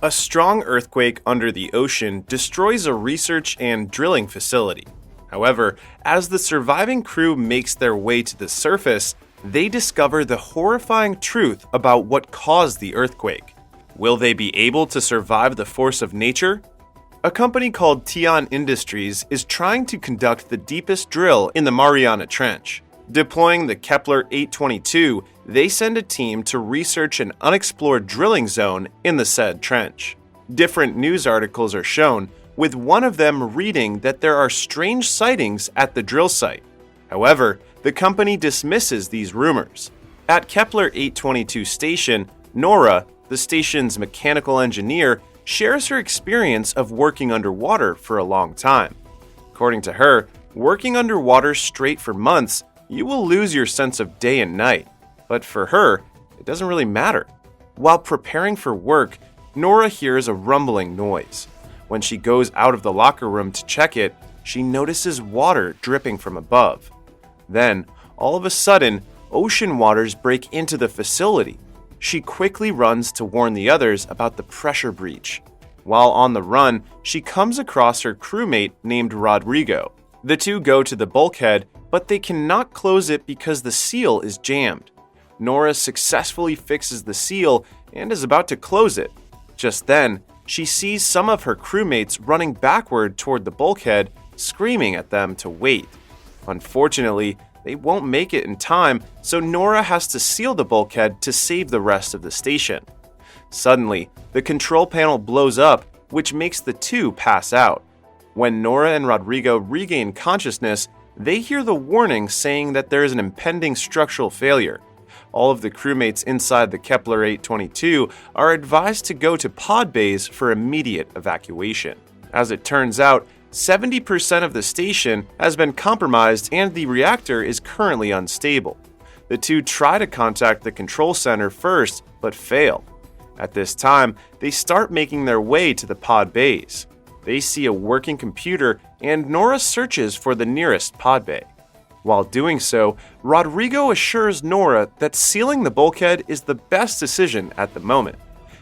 A strong earthquake under the ocean destroys a research and drilling facility. However, as the surviving crew makes their way to the surface, they discover the horrifying truth about what caused the earthquake. Will they be able to survive the force of nature? A company called Tian Industries is trying to conduct the deepest drill in the Mariana Trench. Deploying the Kepler 822, they send a team to research an unexplored drilling zone in the said trench. Different news articles are shown, with one of them reading that there are strange sightings at the drill site. However, the company dismisses these rumors. At Kepler 822 station, Nora, the station's mechanical engineer, shares her experience of working underwater for a long time. According to her, working underwater straight for months, you will lose your sense of day and night. But for her, it doesn't really matter. While preparing for work, Nora hears a rumbling noise. When she goes out of the locker room to check it, she notices water dripping from above. Then, all of a sudden, ocean waters break into the facility. She quickly runs to warn the others about the pressure breach. While on the run, she comes across her crewmate named Rodrigo. The two go to the bulkhead, but they cannot close it because the seal is jammed. Nora successfully fixes the seal and is about to close it. Just then, she sees some of her crewmates running backward toward the bulkhead, screaming at them to wait. Unfortunately, they won't make it in time, so Nora has to seal the bulkhead to save the rest of the station. Suddenly, the control panel blows up, which makes the two pass out. When Nora and Rodrigo regain consciousness, they hear the warning saying that there is an impending structural failure. All of the crewmates inside the Kepler 822 are advised to go to pod bays for immediate evacuation. As it turns out, 70% of the station has been compromised and the reactor is currently unstable. The two try to contact the control center first, but fail. At this time, they start making their way to the pod bays. They see a working computer and Nora searches for the nearest pod bay. While doing so, Rodrigo assures Nora that sealing the bulkhead is the best decision at the moment.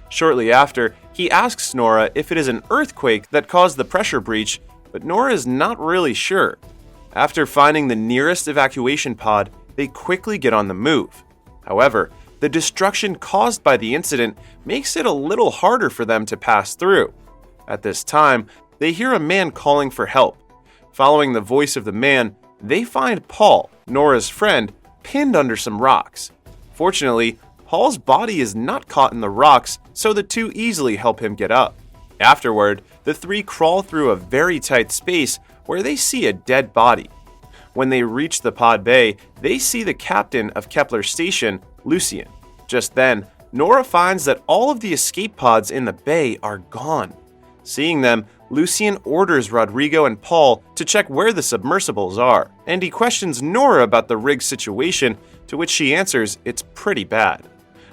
Shortly after, he asks Nora if it is an earthquake that caused the pressure breach, but Nora is not really sure. After finding the nearest evacuation pod, they quickly get on the move. However, the destruction caused by the incident makes it a little harder for them to pass through. At this time, they hear a man calling for help. Following the voice of the man, they find Paul, Nora's friend, pinned under some rocks. Fortunately, Paul's body is not caught in the rocks, so the two easily help him get up. Afterward, the three crawl through a very tight space where they see a dead body. When they reach the pod bay, they see the captain of Kepler Station, Lucien. Just then, Nora finds that all of the escape pods in the bay are gone. Seeing them, Lucien orders Rodrigo and Paul to check where the submersibles are, and he questions Nora about the rig situation, to which she answers it's pretty bad.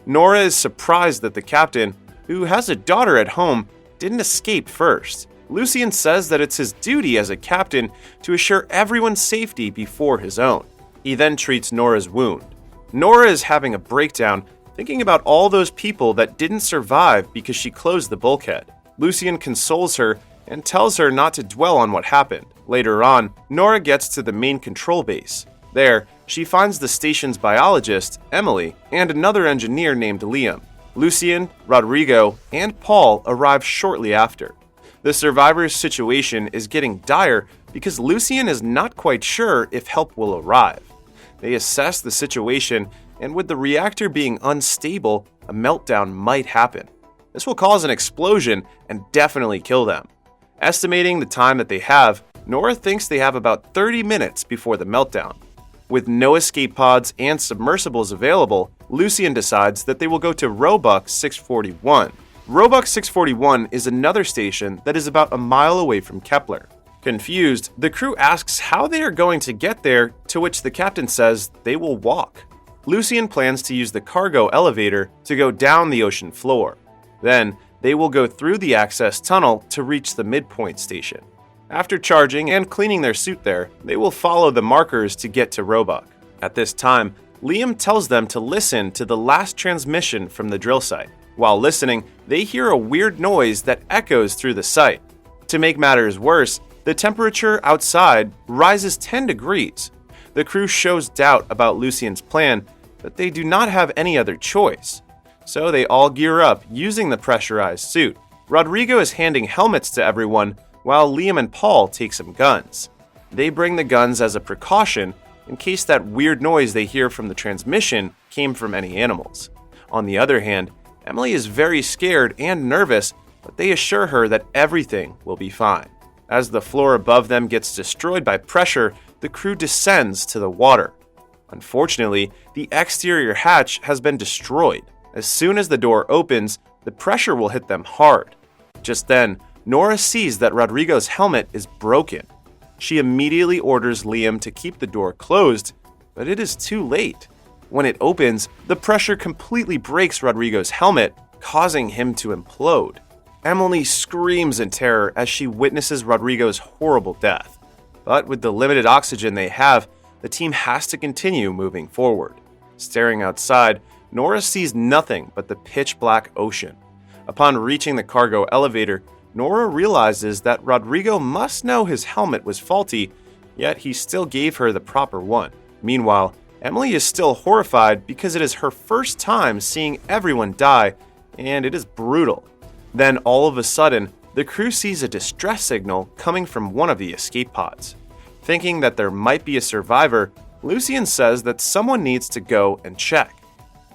Nora is surprised that the captain, who has a daughter at home, didn't escape first. Lucien says that it's his duty as a captain to assure everyone's safety before his own. He then treats Nora's wound. Nora is having a breakdown, thinking about all those people that didn't survive because she closed the bulkhead. Lucien consoles her and tells her not to dwell on what happened. Later on, Nora gets to the main control base. There, she finds the station's biologist, Emily, and another engineer named Liam. Lucien, Rodrigo, and Paul arrive shortly after. The survivors' situation is getting dire because Lucien is not quite sure if help will arrive. They assess the situation, and with the reactor being unstable, a meltdown might happen. This will cause an explosion and definitely kill them. Estimating the time that they have, Nora thinks they have about 30 minutes before the meltdown. With no escape pods and submersibles available, Lucien decides that they will go to Roebuck 641. Roebuck 641 is another station that is about a mile away from Kepler. Confused, the crew asks how they are going to get there, to which the captain says they will walk. Lucien plans to use the cargo elevator to go down the ocean floor. Then, they will go through the access tunnel to reach the midpoint station. After charging and cleaning their suit there, they will follow the markers to get to Roebuck. At this time, Liam tells them to listen to the last transmission from the drill site. While listening, they hear a weird noise that echoes through the site. To make matters worse, the temperature outside rises 10 degrees. The crew shows doubt about Lucien's plan, but they do not have any other choice. So they all gear up using the pressurized suit. Rodrigo is handing helmets to everyone, while Liam and Paul take some guns. They bring the guns as a precaution in case that weird noise they hear from the transmission came from any animals. On the other hand, Emily is very scared and nervous, but they assure her that everything will be fine. As the floor above them gets destroyed by pressure, the crew descends to the water. Unfortunately, the exterior hatch has been destroyed. As soon as the door opens, the pressure will hit them hard. Just then, Nora sees that Rodrigo's helmet is broken. She immediately orders Liam to keep the door closed, but it is too late. When it opens, the pressure completely breaks Rodrigo's helmet, causing him to implode. Emily screams in terror as she witnesses Rodrigo's horrible death. But with the limited oxygen they have, the team has to continue moving forward. Staring outside, Nora sees nothing but the pitch-black ocean. Upon reaching the cargo elevator, Nora realizes that Rodrigo must know his helmet was faulty, yet he still gave her the proper one. Meanwhile, Emily is still horrified because it is her first time seeing everyone die, and it is brutal. Then all of a sudden, the crew sees a distress signal coming from one of the escape pods. Thinking that there might be a survivor, Lucien says that someone needs to go and check.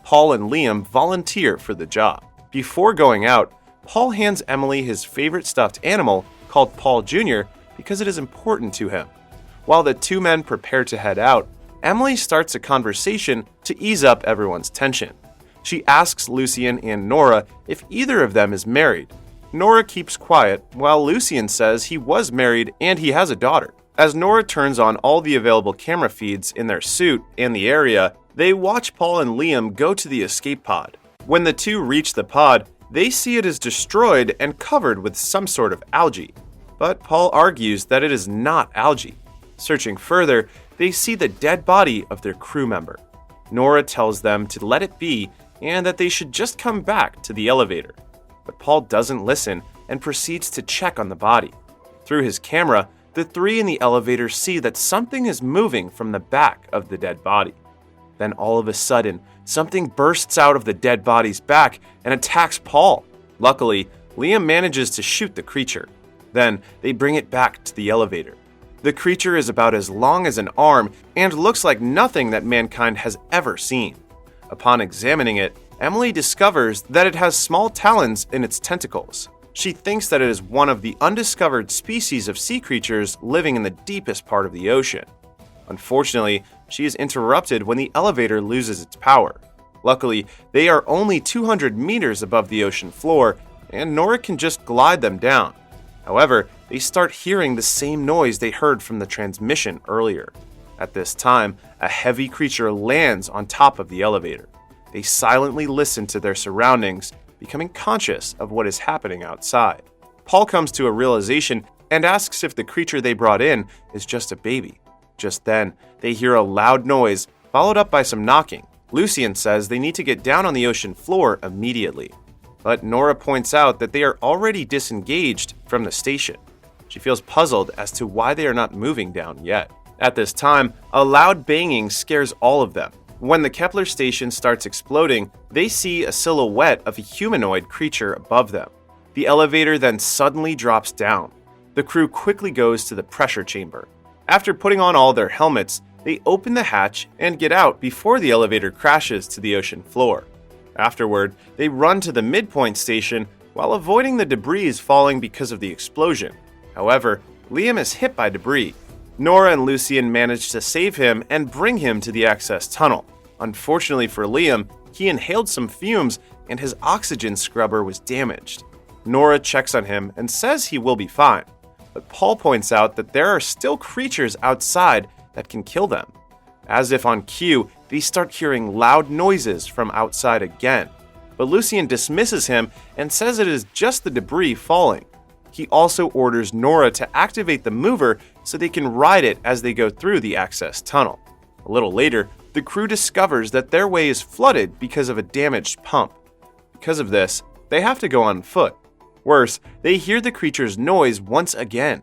Paul and Liam volunteer for the job. Before going out, Paul hands Emily his favorite stuffed animal, called Paul Jr., because it is important to him. While the two men prepare to head out, Emily starts a conversation to ease up everyone's tension. She asks Lucien and Nora if either of them is married. Nora keeps quiet, while Lucien says he was married and he has a daughter. As Nora turns on all the available camera feeds in their suit and the area, they watch Paul and Liam go to the escape pod. When the two reach the pod, they see it is destroyed and covered with some sort of algae. But Paul argues that it is not algae. Searching further, they see the dead body of their crew member. Nora tells them to let it be and that they should just come back to the elevator. But Paul doesn't listen and proceeds to check on the body. Through his camera, the three in the elevator see that something is moving from the back of the dead body. Then all of a sudden, something bursts out of the dead body's back and attacks Paul. Luckily, Liam manages to shoot the creature. Then they bring it back to the elevator. The creature is about as long as an arm and looks like nothing that mankind has ever seen. Upon examining it, Emily discovers that it has small talons in its tentacles. She thinks that it is one of the undiscovered species of sea creatures living in the deepest part of the ocean. Unfortunately, she is interrupted when the elevator loses its power. Luckily, they are only 200 meters above the ocean floor, and Nora can just glide them down. However, they start hearing the same noise they heard from the transmission earlier. At this time, a heavy creature lands on top of the elevator. They silently listen to their surroundings, becoming conscious of what is happening outside. Paul comes to a realization and asks if the creature they brought in is just a baby. Just then, they hear a loud noise, followed up by some knocking. Lucien says they need to get down on the ocean floor immediately. But Nora points out that they are already disengaged from the station. She feels puzzled as to why they are not moving down yet. At this time, a loud banging scares all of them. When the Kepler station starts exploding, they see a silhouette of a humanoid creature above them. The elevator then suddenly drops down. The crew quickly goes to the pressure chamber. After putting on all their helmets, they open the hatch and get out before the elevator crashes to the ocean floor. Afterward, they run to the midpoint station while avoiding the debris falling because of the explosion. However, Liam is hit by debris. Nora and Lucien manage to save him and bring him to the access tunnel. Unfortunately for Liam, he inhaled some fumes and his oxygen scrubber was damaged. Nora checks on him and says he will be fine, but Paul points out that there are still creatures outside that can kill them. As if on cue, they start hearing loud noises from outside again, but Lucien dismisses him and says it is just the debris falling. He also orders Nora to activate the mover so they can ride it as they go through the access tunnel. A little later, the crew discovers that their way is flooded because of a damaged pump. Because of this, they have to go on foot. Worse, they hear the creature's noise once again.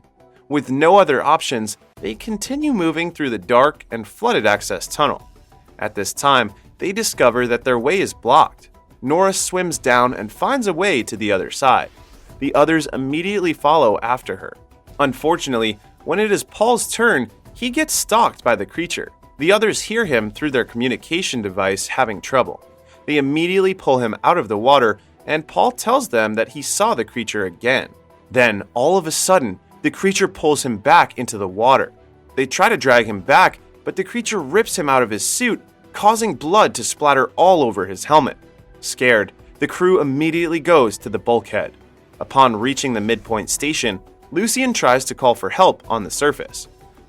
With no other options, they continue moving through the dark and flooded access tunnel. At this time, they discover that their way is blocked. Nora swims down and finds a way to the other side. The others immediately follow after her. Unfortunately, when it is Paul's turn, he gets stalked by the creature. The others hear him through their communication device having trouble. They immediately pull him out of the water, and Paul tells them that he saw the creature again. Then, all of a sudden, the creature pulls him back into the water. They try to drag him back, but the creature rips him out of his suit, causing blood to splatter all over his helmet. Scared, the crew immediately goes to the bulkhead. Upon reaching the midpoint station, Lucien tries to call for help on the surface,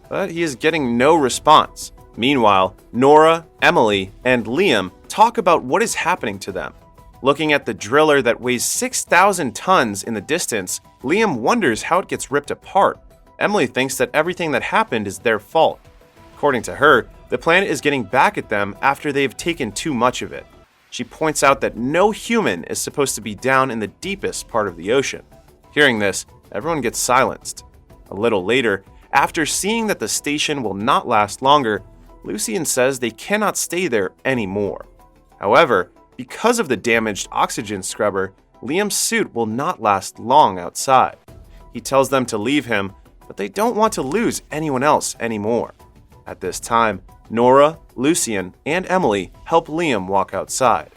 but he is getting no response. Meanwhile, Nora, Emily, and Liam talk about what is happening to them. Looking at the driller that weighs 6,000 tons in the distance, Liam wonders how it gets ripped apart. Emily thinks that everything that happened is their fault. According to her, the planet is getting back at them after they've taken too much of it. She points out that no human is supposed to be down in the deepest part of the ocean. Hearing this, everyone gets silenced. A little later, after seeing that the station will not last longer, Lucien says they cannot stay there anymore. However, because of the damaged oxygen scrubber, Liam's suit will not last long outside. He tells them to leave him, but they don't want to lose anyone else anymore. At this time, Nora, Lucien, and Emily help Liam walk outside.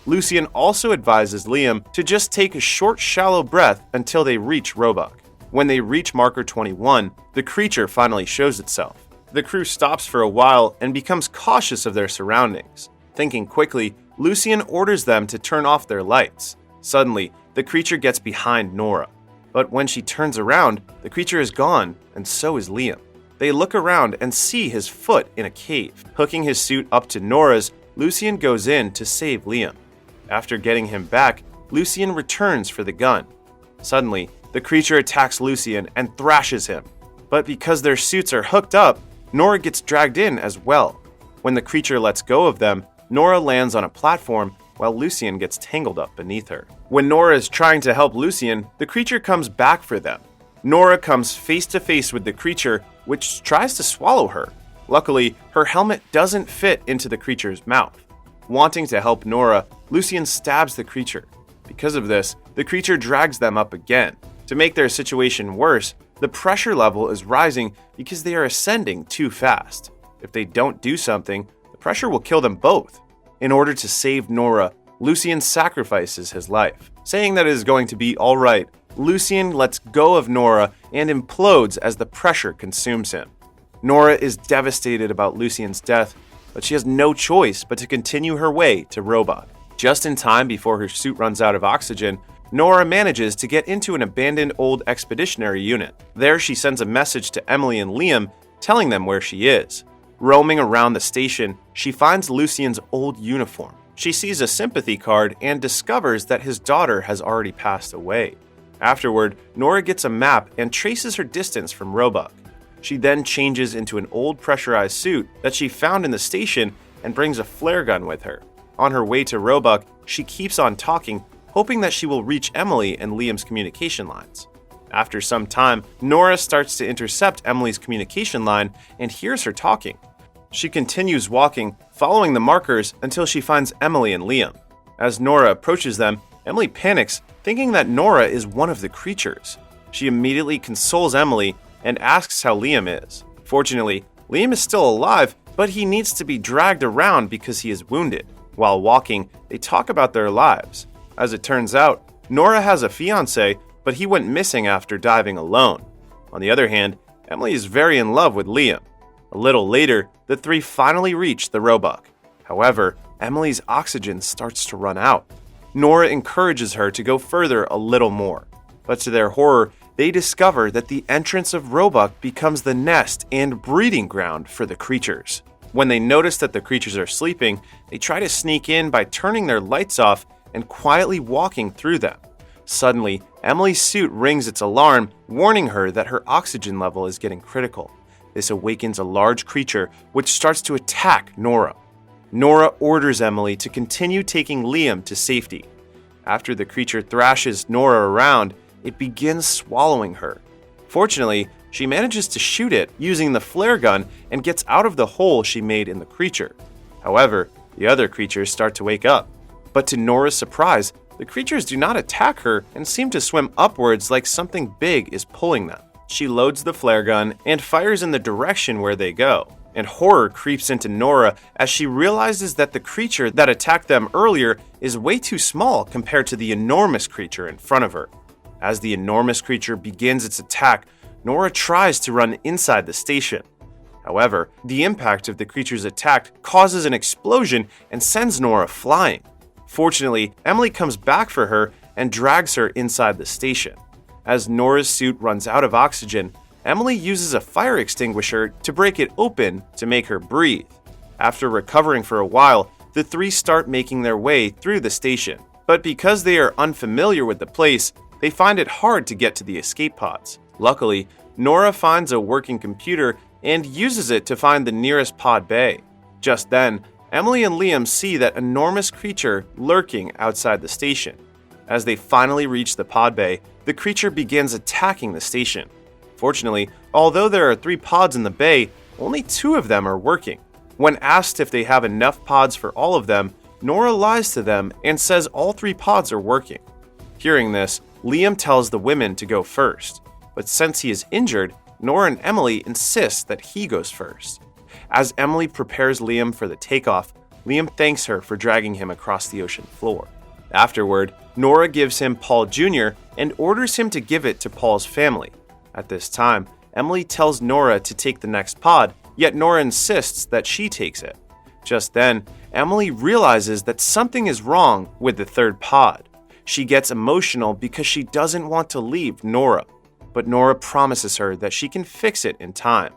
Lucien also advises Liam to just take a short, shallow breath until they reach Roebuck. When they reach marker 21, the creature finally shows itself. The crew stops for a while and becomes cautious of their surroundings. Thinking quickly, Lucien orders them to turn off their lights. Suddenly, the creature gets behind Nora. But when she turns around, the creature is gone, and so is Liam. They look around and see his foot in a cave. Hooking his suit up to Nora's, Lucien goes in to save Liam. After getting him back, Lucien returns for the gun. Suddenly, the creature attacks Lucien and thrashes him. But because their suits are hooked up, Nora gets dragged in as well. When the creature lets go of them, Nora lands on a platform while Lucien gets tangled up beneath her. When Nora is trying to help Lucien, the creature comes back for them. Nora comes face to face with the creature, which tries to swallow her. Luckily, her helmet doesn't fit into the creature's mouth. Wanting to help Nora, Lucien stabs the creature. Because of this, the creature drags them up again. To make their situation worse, the pressure level is rising because they are ascending too fast. If they don't do something, the pressure will kill them both. In order to save Nora, Lucien sacrifices his life. Saying that it is going to be all right, Lucien lets go of Nora and implodes as the pressure consumes him. Nora is devastated about Lucien's death, but she has no choice but to continue her way to Roebuck. Just in time before her suit runs out of oxygen, Nora manages to get into an abandoned old expeditionary unit. There she sends a message to Emily and Liam telling them where she is. Roaming around the station, she finds Lucien's old uniform. She sees a sympathy card and discovers that his daughter has already passed away. Afterward, Nora gets a map and traces her distance from Roebuck. She then changes into an old pressurized suit that she found in the station and brings a flare gun with her. On her way to Roebuck, she keeps on talking, hoping that she will reach Emily and Liam's communication lines. After some time, Nora starts to intercept Emily's communication line and hears her talking. She continues walking, following the markers until she finds Emily and Liam. As Nora approaches them, Emily panics, thinking that Nora is one of the creatures. She immediately consoles Emily and asks how Liam is. Fortunately, Liam is still alive, but he needs to be dragged around because he is wounded. While walking, they talk about their lives. As it turns out, Nora has a fiancé, but he went missing after diving alone. On the other hand, Emily is very in love with Liam. A little later, the three finally reach the Roebuck. However, Emily's oxygen starts to run out. Nora encourages her to go further a little more. But to their horror, they discover that the entrance of Roebuck becomes the nest and breeding ground for the creatures. When they notice that the creatures are sleeping, they try to sneak in by turning their lights off and quietly walking through them. Suddenly, Emily's suit rings its alarm, warning her that her oxygen level is getting critical. This awakens a large creature which starts to attack Nora. Nora orders Emily to continue taking Liam to safety. After the creature thrashes Nora around, it begins swallowing her. Fortunately, she manages to shoot it using the flare gun and gets out of the hole she made in the creature. However, the other creatures start to wake up. But to Nora's surprise, the creatures do not attack her and seem to swim upwards like something big is pulling them. She loads the flare gun and fires in the direction where they go, and horror creeps into Nora as she realizes that the creature that attacked them earlier is way too small compared to the enormous creature in front of her. As the enormous creature begins its attack, Nora tries to run inside the station. However, the impact of the creature's attack causes an explosion and sends Nora flying. Fortunately, Emily comes back for her and drags her inside the station. As Nora's suit runs out of oxygen, Emily uses a fire extinguisher to break it open to make her breathe. After recovering for a while, the three start making their way through the station. But because they are unfamiliar with the place, they find it hard to get to the escape pods. Luckily, Nora finds a working computer and uses it to find the nearest pod bay. Just then, Emily and Liam see that enormous creature lurking outside the station. As they finally reach the pod bay, the creature begins attacking the station. Fortunately, although there are 3 pods in the bay, only 2 of them are working. When asked if they have enough pods for all of them, Nora lies to them and says all 3 pods are working. Hearing this, Liam tells the women to go first, but since he is injured, Nora and Emily insist that he goes first. As Emily prepares Liam for the takeoff, Liam thanks her for dragging him across the ocean floor. Afterward, Nora gives him Paul Jr. and orders him to give it to Paul's family. At this time, Emily tells Nora to take the next pod, yet Nora insists that she takes it. Just then, Emily realizes that something is wrong with the 3rd pod. She gets emotional because she doesn't want to leave Nora, but Nora promises her that she can fix it in time.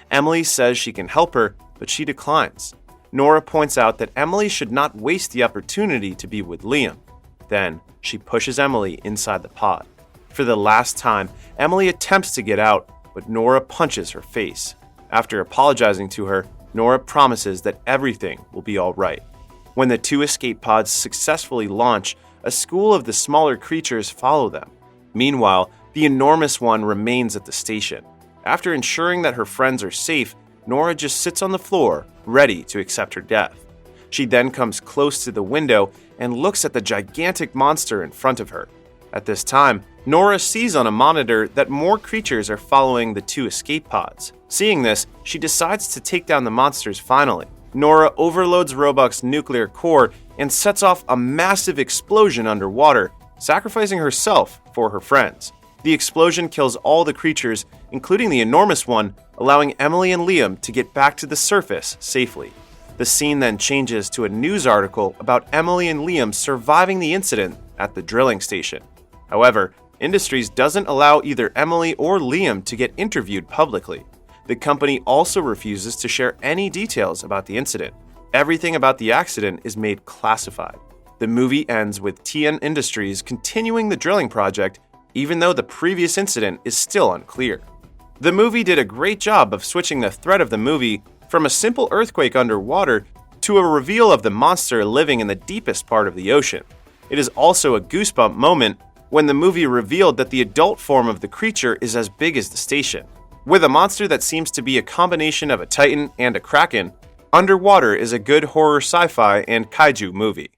Emily says she can help her, but she declines. Nora points out that Emily should not waste the opportunity to be with Liam. Then, she pushes Emily inside the pod. For the last time, Emily attempts to get out, but Nora punches her face. After apologizing to her, Nora promises that everything will be all right. When the 2 escape pods successfully launch, a school of the smaller creatures follow them. Meanwhile, the enormous one remains at the station. After ensuring that her friends are safe, Nora just sits on the floor, ready to accept her death. She then comes close to the window and looks at the gigantic monster in front of her. At this time, Nora sees on a monitor that more creatures are following the 2 escape pods. Seeing this, she decides to take down the monsters finally. Nora overloads Roebuck's nuclear core and sets off a massive explosion underwater, sacrificing herself for her friends. The explosion kills all the creatures, including the enormous one, allowing Emily and Liam to get back to the surface safely. The scene then changes to a news article about Emily and Liam surviving the incident at the drilling station. However, Industries doesn't allow either Emily or Liam to get interviewed publicly. The company also refuses to share any details about the incident. Everything about the accident is made classified. The movie ends with TN Industries continuing the drilling project, even though the previous incident is still unclear. The movie did a great job of switching the thread of the movie from a simple earthquake underwater to a reveal of the monster living in the deepest part of the ocean. It is also a goosebump moment when the movie revealed that the adult form of the creature is as big as the station. With a monster that seems to be a combination of a titan and a kraken, Underwater is a good horror sci-fi and kaiju movie.